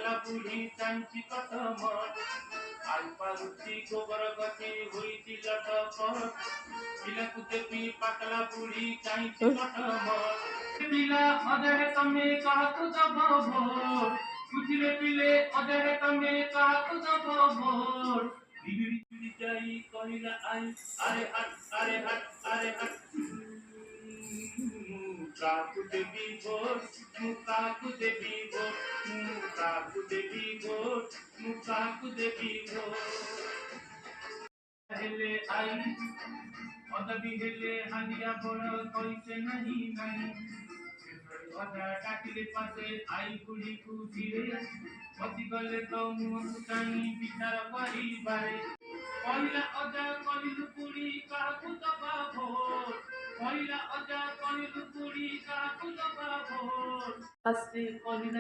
পাতলা বুড়ি চাঞ্চি কত মত আলপা রুচি গোবর গতি হইতি লটপট পিলাকু দেবী পাতলা বুড়ি চাঞ্চি কত মত পিলা অদেহে তমে কাহাকু দব ভোট বুঝিলে পিলে অদেহে তমে কাহাকু দব ভোট বিগড়ি চুরি যাই কহিলা আই আরে হাট আরে হাট আরে হাট কাকু দেবী ভোট কাকু দেবী ভোট কাকু দেবী ভোট কাকু দেবী ভোট হেলে আই অদবি হেলে হালিয়া বড় কইছে নাহি নাই অদা কাটিলে পাশে আই বুড়ি কুজিরে অতি গলে তো মুখ চাই বিচার করিবারে কইলা অদা কলিলু পুরি কাকু দবা ভোট কইলা অদা কলিলু পুরি কাকু দবা ভোট আস্তে কলিলা